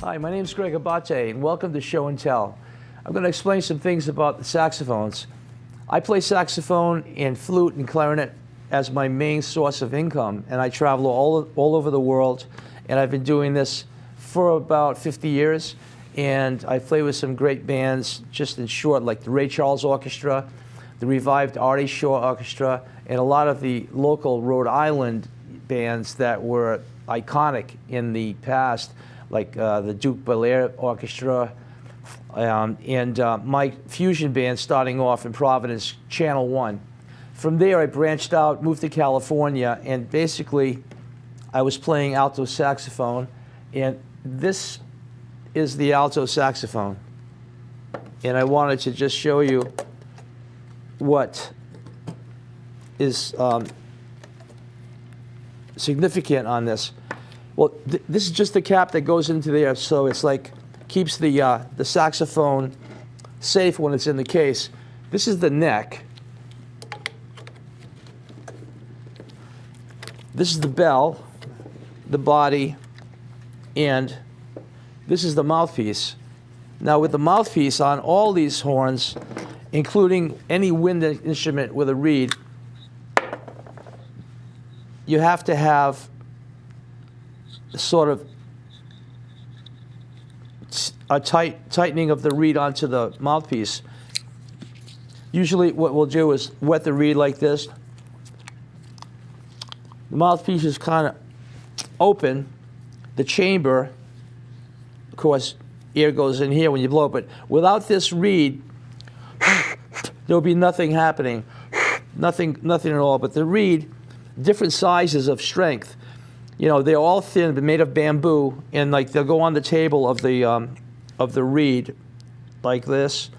Hi, my name is Greg Abate, and welcome to Show and Tell. I'm going to explain some things about the saxophones. I play saxophone and flute and clarinet as my main source of income, and I travel all over the world, and I've been doing this for about 50 years, and I play with some great bands, just in short, like the Ray Charles Orchestra, the revived Artie Shaw Orchestra, and a lot of the local Rhode Island bands that were iconic in the past, like the Duke Belair Orchestra, and my fusion band starting off in Providence, Channel 1. From there, I branched out, moved to California, and basically, I was playing alto saxophone, and this is the alto saxophone. And I wanted to just show you what is significant on this. Well, this is just the cap that goes into there, so it's like keeps the saxophone safe when it's in the case. This is the neck. This is the bell, the body, and this is the mouthpiece. Now, with the mouthpiece on all these horns, including any wind instrument with a reed, you have to have sort of a tightening of the reed onto the mouthpiece. Usually what we'll do is wet the reed like this. The mouthpiece is kind of open. The chamber, of course, air goes in here when you blow it, but without this reed, there'll be nothing happening. Nothing at all. But the reed, different sizes of strength. You know, they're all thin, but made of bamboo, and like they'll go on the table of the reed, like this,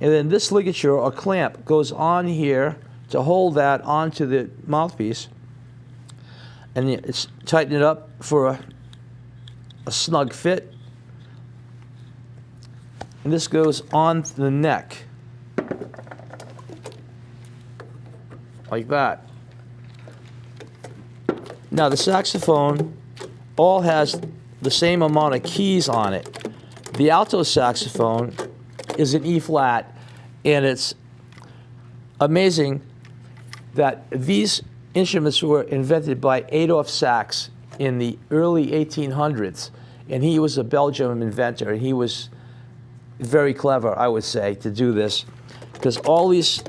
and then this ligature or clamp goes on here to hold that onto the mouthpiece, and it's tighten it up for a snug fit, and this goes on the neck, like that. Now, the saxophone all has the same amount of keys on it. The alto saxophone is an E flat, and it's amazing that these instruments were invented by Adolphe Sax in the early 1800s, and he was a Belgian inventor, and he was very clever, I would say, to do this, because all these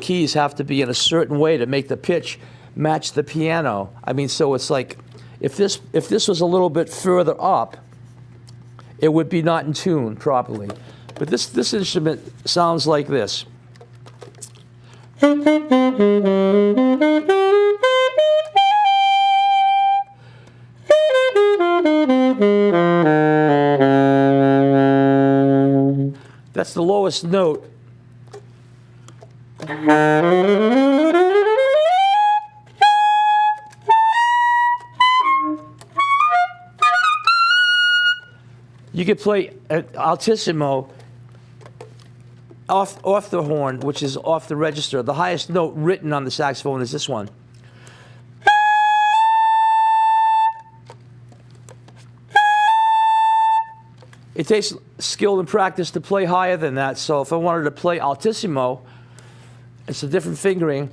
keys have to be in a certain way to make the pitch match the piano. I mean, so it's like if this was a little bit further up, it would be not in tune properly. But this instrument sounds like this. That's the lowest note. You could play altissimo off the horn, which is off the register. The highest note written on the saxophone is this one. It takes skill and practice to play higher than that, so if I wanted to play altissimo, it's a different fingering.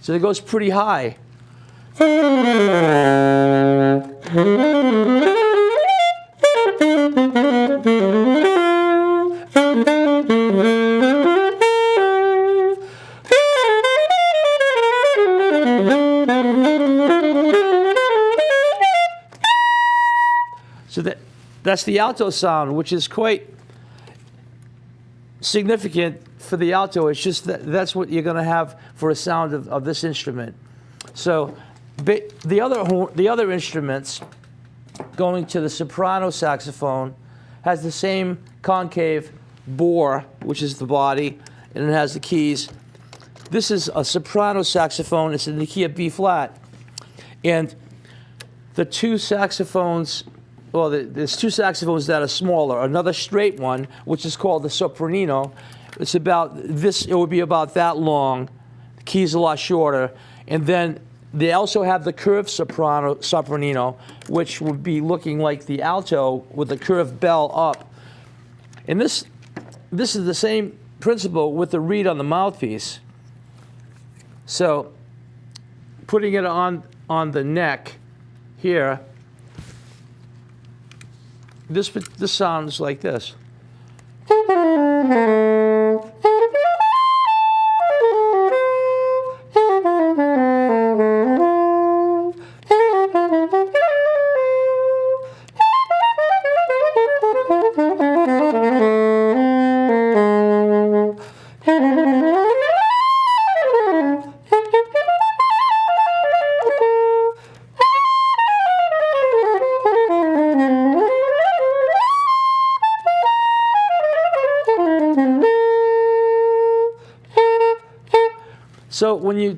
So it goes pretty high. So that's the alto sound, which is quite significant for the alto. It's just that's what you're going to have for a sound of this instrument. So the other instruments, going to the soprano saxophone, has the same concave bore, which is the body, and it has the keys. This is a soprano saxophone. It's in the key of B flat, and the two saxophones well, there's two saxophones that are smaller. Another straight one, which is called the sopranino. It's about this. It would be about that long. The key's a lot shorter, and then they also have the curved sopranino, which would be looking like the alto with the curved bell up. And this is the same principle with the reed on the mouthpiece. So putting it on the neck here, this sounds like this. So when you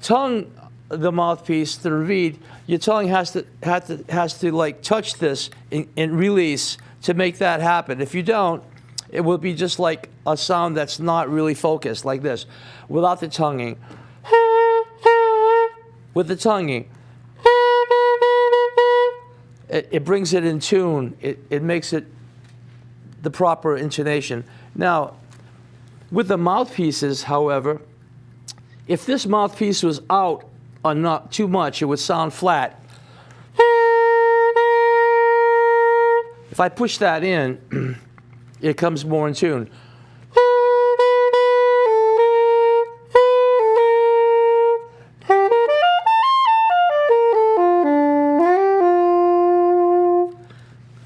tongue the mouthpiece to the reed, your tongue has to like touch this and release to make that happen. If you don't, it will be just like a sound that's not really focused, like this, without the tonguing. With the tonguing, it brings it in tune. It makes it the proper intonation. Now, with the mouthpieces, however, if this mouthpiece was out or not too much, it would sound flat. If I push that in, it comes more in tune.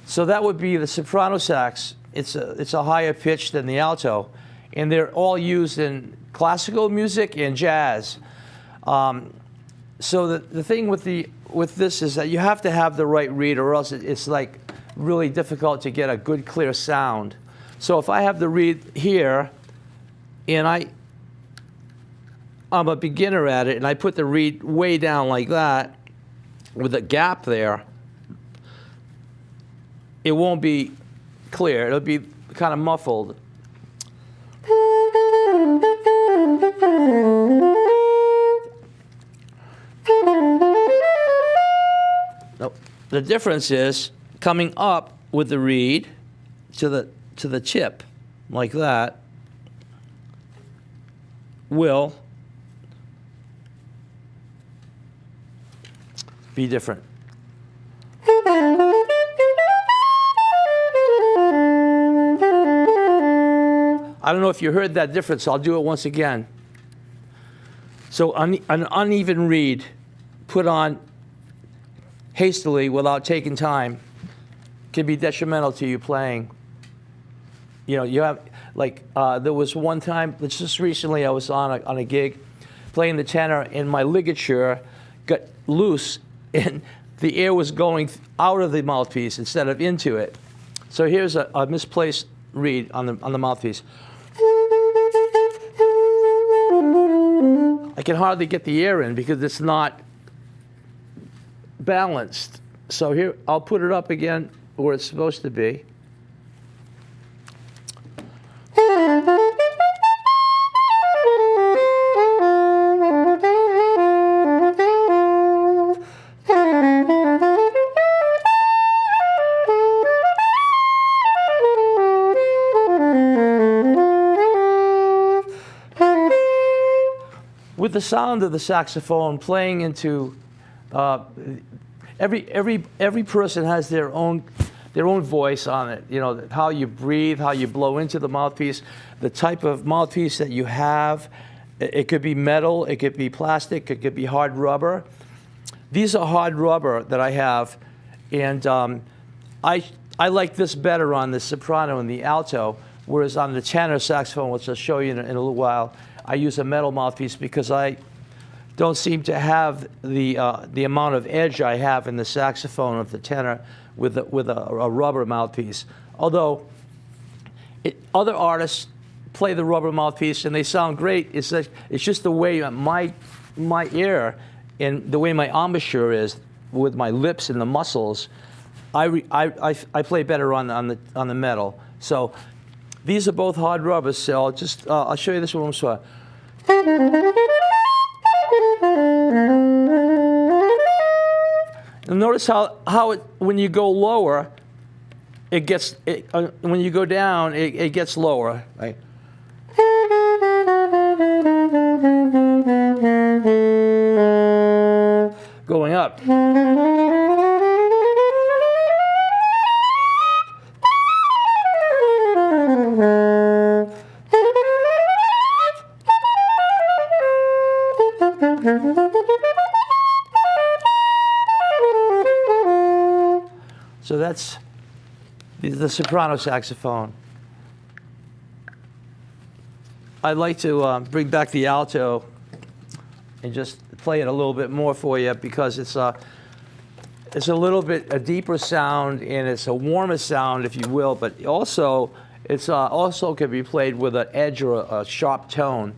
So that would be the soprano sax. It's a higher pitch than the alto, and they're all used in classical music and jazz. So the thing with this is that you have to have the right reed, or else it's like really difficult to get a good clear sound. So if I have the reed here, and I'm a beginner at it, and I put the reed way down like that, with a gap there, it won't be clear. It'll be kind of muffled. Nope. The difference is coming up with the reed to the tip, like that, will be different. I don't know if you heard that difference. I'll do it once again. So an uneven reed put on hastily without taking time can be detrimental to you playing. You know, you have, like, there was one time, just recently, I was on a gig playing the tenor, and my ligature got loose, and the air was going out of the mouthpiece instead of into it. So here's a misplaced reed on the mouthpiece. I can hardly get the air in because it's not balanced. So here, I'll put it up again where it's supposed to be. With the sound of the saxophone playing into every person has their own voice on it. You know, how you breathe, how you blow into the mouthpiece, the type of mouthpiece that you have. It could be metal, it could be plastic, it could be hard rubber. These are hard rubber that I have, and I like this better on the soprano and the alto, whereas on the tenor saxophone, which I'll show you in a little while, I use a metal mouthpiece because I don't seem to have the amount of edge I have in the saxophone of the tenor with a rubber mouthpiece. Although other artists play the rubber mouthpiece and they sound great. It's just the way my ear and the way my embouchure is with my lips and the muscles. I play better on the metal. So these are both hard rubbers. So I'll show you this one. And notice how when you go lower, when you go down, it gets lower. Right? Going up. So that's the soprano saxophone. I'd like to bring back the alto and just play it a little bit more for you, because it's a little bit a deeper sound and it's a warmer sound, if you will, but also it's also can be played with an edge or a sharp tone.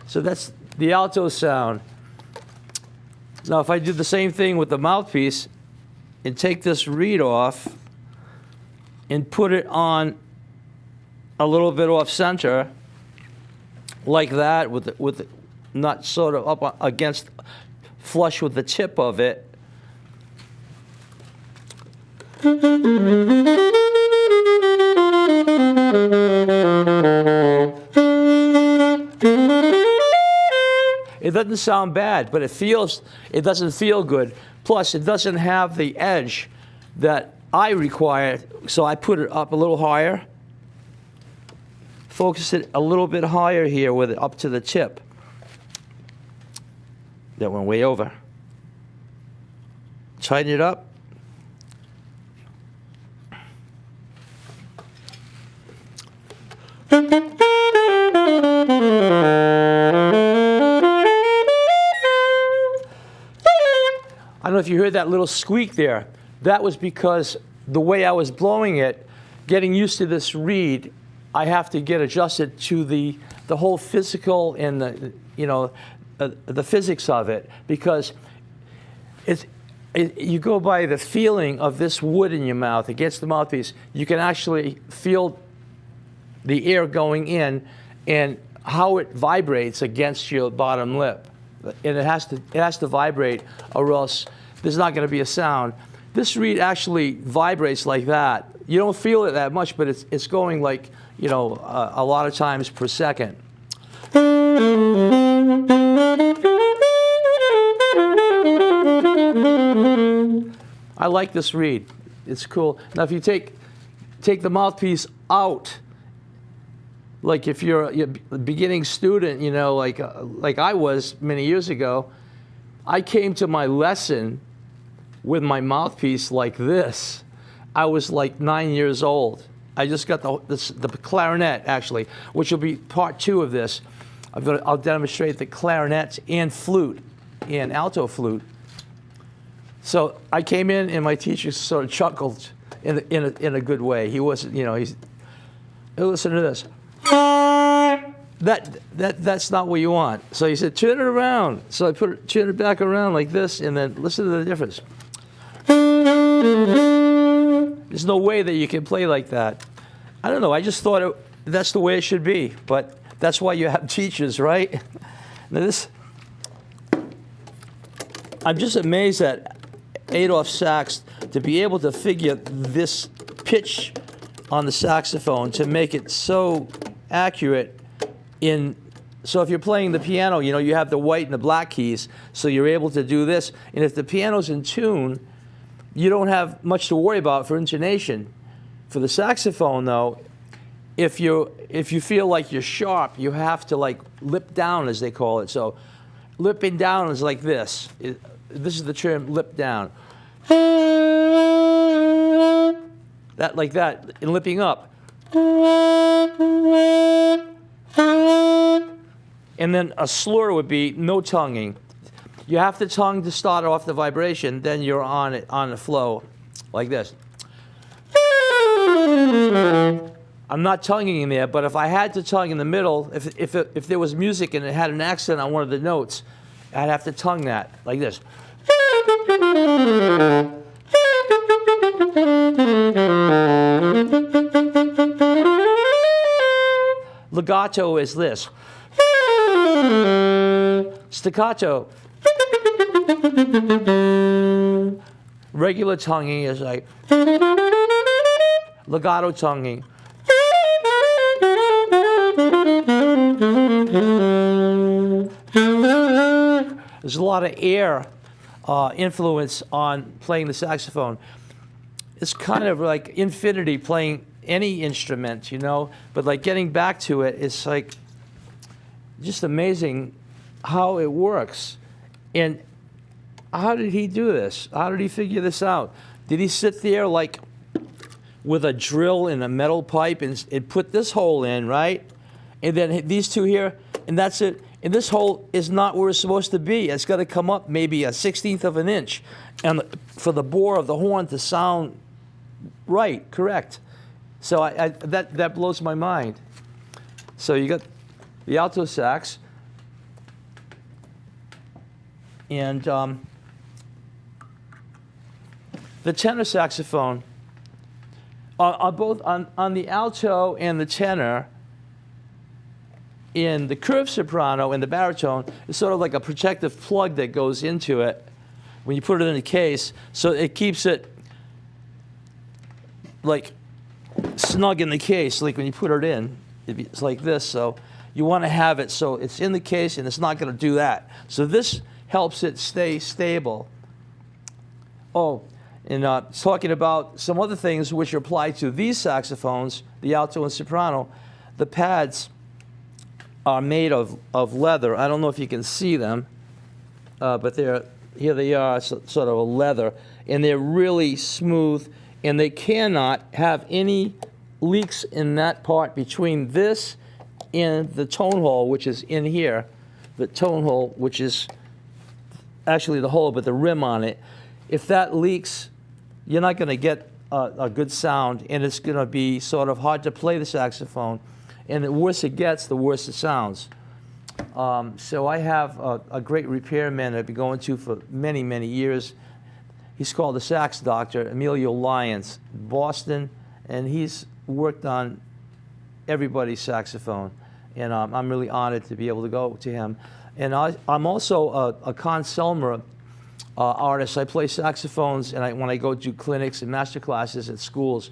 So that's the alto sound. Now if I do the same thing with the mouthpiece and take this reed off and put it on a little bit off center, like that, with the not sort of up against, flush with the tip of it. It doesn't sound bad, but it doesn't feel good. Plus, it doesn't have the edge that I require, so I put it up a little higher. Focus it a little bit higher here with it up to the tip. That went way over. Tighten it up. I don't know if you heard that little squeak there. That was because the way I was blowing it, getting used to this reed, I have to get adjusted to the whole physical and the physics of it, because you go by the feeling of this wood in your mouth against the mouthpiece. You can actually feel the air going in and how it vibrates against your bottom lip. And it has to vibrate, or else there's not going to be a sound. This reed actually vibrates like that. You don't feel it that much, but it's going like, a lot of times per second. I like this reed. It's cool. Now, if you take the mouthpiece out, like if you're a beginning student, like I was many years ago, I came to my lesson with my mouthpiece like this. I was like 9 years old. I just got the clarinet, actually, which will be part 2 of this. I'll demonstrate the clarinet and flute and alto flute. So I came in and my teacher sort of chuckled in a good way. He wasn't, listen to this. That's not what you want. So he said, turn it around. So I turn it back around like this, and then listen to the difference. There's no way that you can play like that. I don't know. I just thought that's the way it should be. But that's why you have teachers, right? Now I'm just amazed at Adolph Sax to be able to figure this pitch on the saxophone to make it so accurate in So if you're playing the piano, you know, you have the white and the black keys, so you're able to do this. And if the piano's in tune, you don't have much to worry about for intonation. For the saxophone, though, if you feel like you're sharp, you have to like lip down, as they call it. So lipping down is like this. This is the term lip down. That like that, and lipping up. And then a slur would be no tonguing. You have to tongue to start off the vibration, then you're on it, on the flow, like this. I'm not tonguing in there, but if I had to tongue in the middle, if there was music and it had an accent on one of the notes, I'd have to tongue that, like this. Legato is this. Staccato. Regular tonguing is like legato tonguing. There's a lot of air influence on playing the saxophone. It's kind of like infinity playing any instrument, you know, but like getting back to it, it's like just amazing how it works. And how did he do this? How did he figure this out? Did he sit there like with a drill and a metal pipe and put this hole in, right? And then these two here, and that's it. And this hole is not where it's supposed to be. It's got to come up maybe a 1/16 of an inch, and for the bore of the horn to sound right, correct. So that blows my mind. So you got the alto sax, and the tenor saxophone. On the alto and the tenor, in the curved soprano and the baritone, it's sort of like a protective plug that goes into it when you put it in the case, so it keeps it like snug in the case. Like when you put it in, it's like this. So you want to have it so it's in the case and it's not going to do that. So this helps it stay stable. Oh, and talking about some other things which apply to these saxophones, the alto and soprano, the pads are made of leather. I don't know if you can see them, but here they are, sort of a leather, and they're really smooth, and they cannot have any leaks in that part between this and the tone hole, which is in here, the tone hole, which is actually the hole, but the rim on it. If that leaks, you're not going to get a good sound, and it's going to be sort of hard to play the saxophone. And the worse it gets, the worse it sounds. So I have a great repairman I've been going to for many, many years. He's called the Sax Doctor, Emilio Lyons, Boston, and he's worked on everybody's saxophone. And I'm really honored to be able to go to him. And I'm also a consumer artist. I play saxophones, and when I go to clinics and master classes at schools,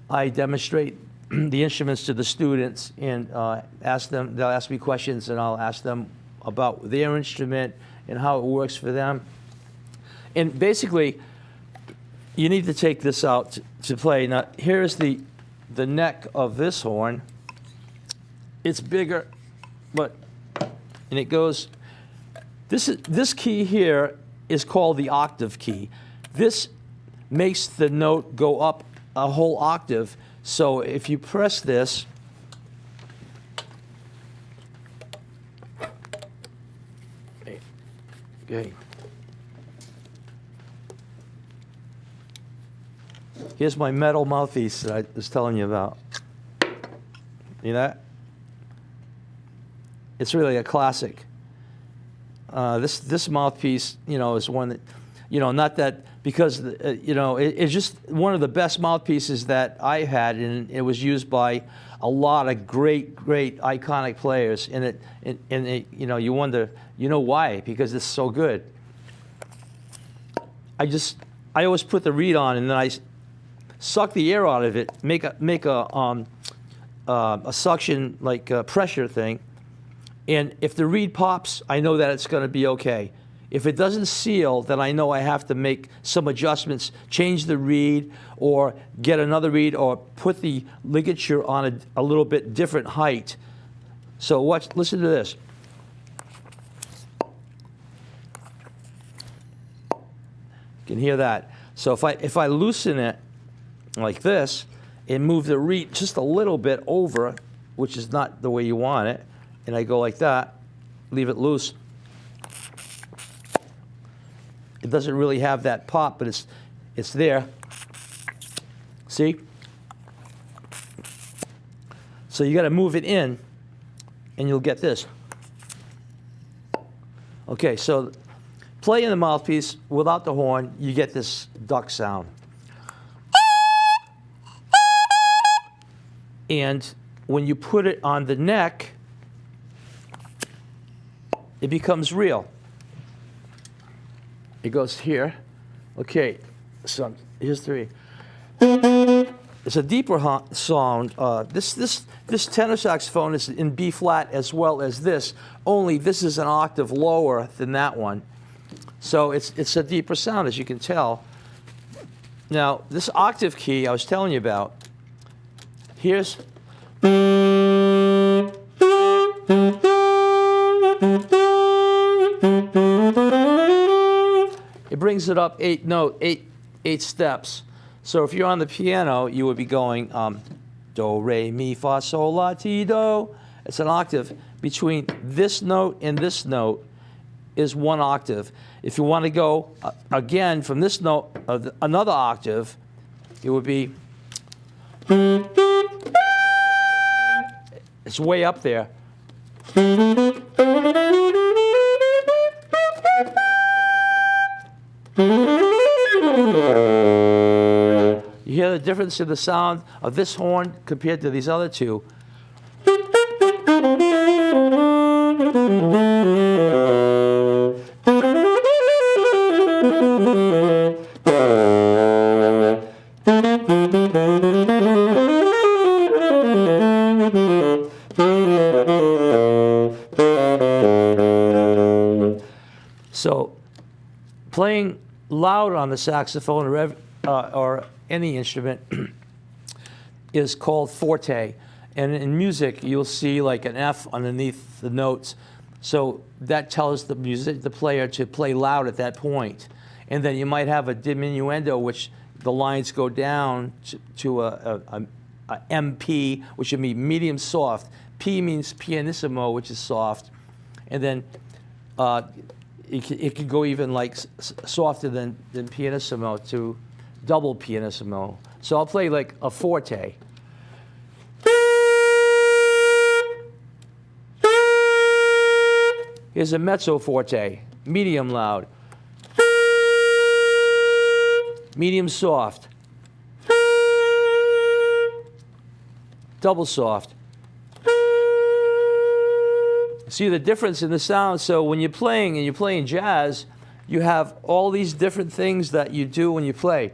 I demonstrate the instruments to the students and they'll ask me questions, and I'll ask them about their instrument and how it works for them. And basically, you need to take this out to play. Now, here's the neck of this horn. It's bigger, and it goes, this key here is called the octave key. This makes the note go up a whole octave. So if you press this, okay. Here's my metal mouthpiece that I was telling you about. You know that? It's really a classic. This mouthpiece, you know, is one that, you know, not that because you know, it's just one of the best mouthpieces that I had, and it was used by a lot of great iconic players. And it, you know, you wonder, you know, why? Because it's so good. I always put the reed on, and then I suck the air out of it, make a suction like pressure thing, And if the reed pops, I know that it's going to be okay. If it doesn't seal, then I know I have to make some adjustments, change the reed, or get another reed, or put the ligature on a little bit different height. So listen to this. You can hear that. So if I loosen it like this and move the reed just a little bit over, which is not the way you want it, and I go like that, leave it loose, it doesn't really have that pop, but it's there. See? So you got to move it in, and you'll get this. Okay, so playing the mouthpiece without the horn, you get this duck sound. And when you put it on the neck, it becomes real. It goes here. Okay, so here's 3. It's a deeper sound. This tenor saxophone is in B flat as well as this, only this is an octave lower than that one. So it's a deeper sound, as you can tell. Now, this octave key I was telling you about, here's it brings it up 8 steps. So if you're on the piano, you would be going do, re, mi, fa, sol, la, ti, do. It's an octave. Between this note and this note is 1 octave. If you want to go again from this note, another octave, it would be, it's way up there. You hear the difference in the sound of this horn compared to these other two. So, playing loud on the saxophone or any instrument is called forte. And in music, you'll see like an F underneath the notes. So that tells the player to play loud at that point. And then you might have a diminuendo, which the lines go down to a MP, which would mean medium soft. P means pianissimo, which is soft. And then it could go even like softer than pianissimo to double pianissimo. So I'll play like a forte. Here's a mezzo forte, medium loud, medium soft, double soft. See the difference in the sound? So when you're playing jazz, you have all these different things that you do when you play.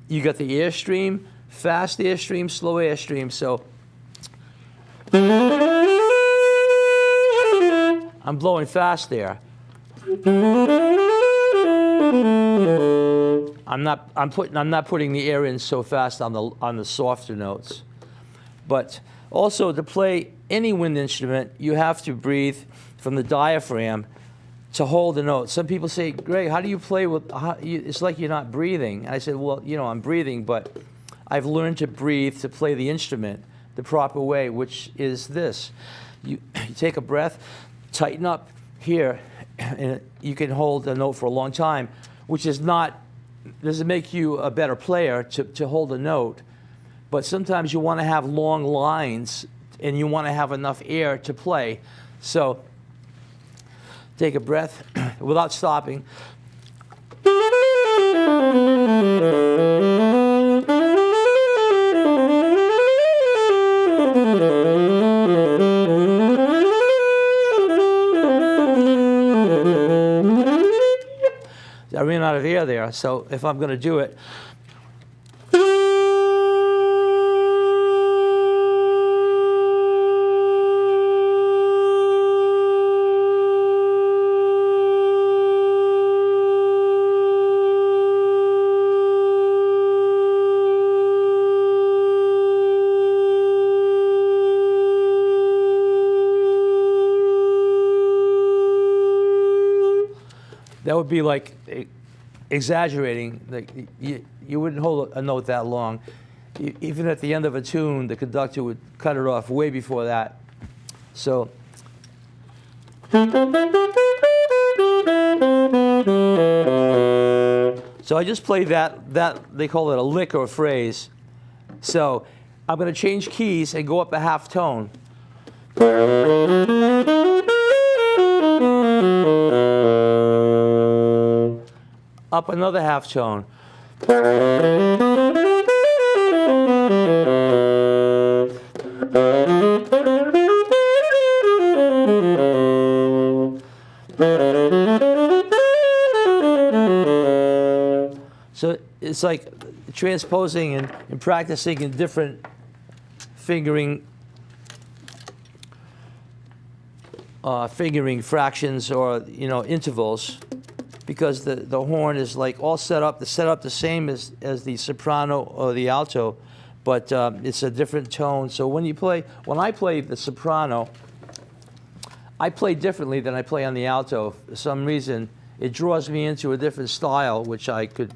You got the airstream, fast airstream, slow airstream. So I'm blowing fast there. I'm not putting the air in so fast on the softer notes. But also to play any wind instrument, you have to breathe from the diaphragm to hold the note. Some people say, Greg, how do you play with, it's like you're not breathing. I said, well, you know, I'm breathing, but I've learned to breathe to play the instrument the proper way, which is this. You take a breath, tighten up here, and you can hold the note for a long time, which is not, doesn't make you a better player to hold a note, but sometimes you want to have long lines and you want to have enough air to play. So take a breath without stopping. I ran out of air there, so if I'm going to do it, That would be like exaggerating. Like you wouldn't hold a note that long. Even at the end of a tune, the conductor would cut it off way before that. So. So I just play that they call it a lick or a phrase. So I'm going to change keys and go up a half tone. Up another half tone. So it's like transposing and practicing in different fingering fractions or intervals, because the horn is like all set up the same as the soprano or the alto, but it's a different tone. So when I play the soprano, I play differently than I play on the alto. For some reason, it draws me into a different style, which I could.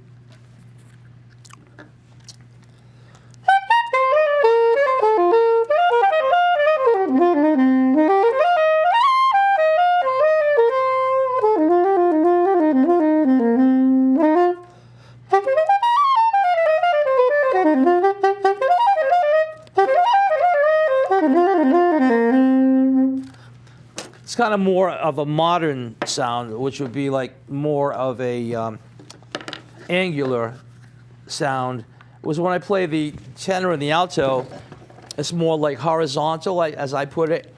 It's kind of more of a modern sound, which would be like more of a angular sound. Was when I play the tenor and the alto, it's more like horizontal, like as I put it.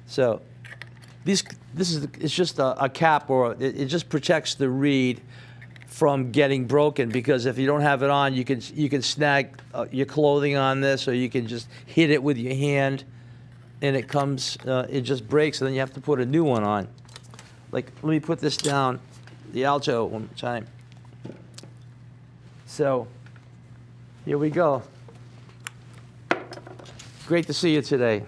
So it's just a cap, or it just protects the reed from getting broken, because if you don't have it on, you can snag your clothing on this, or you can just hit it with your hand, and it just breaks, and then you have to put a new one on. Like, let me put this down, the alto one time. So here we go. Great to see you today.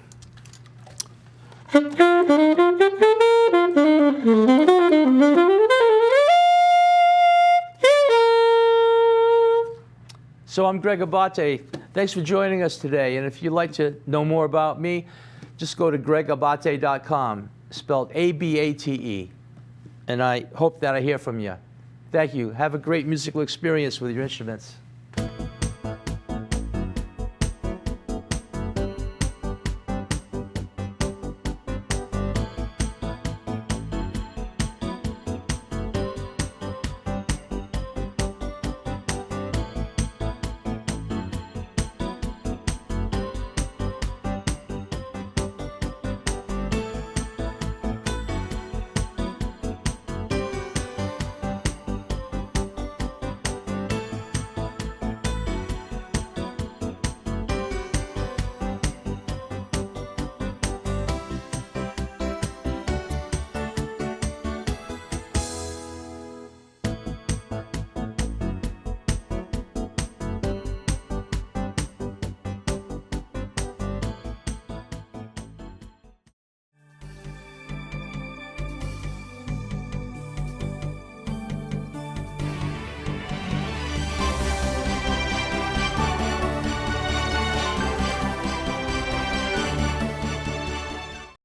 So I'm Greg Abate. Thanks for joining us today. And if you'd like to know more about me, just go to gregabate.com, spelled A-B-A-T-E. And I hope that I hear from you. Thank you. Have a great musical experience with your instruments.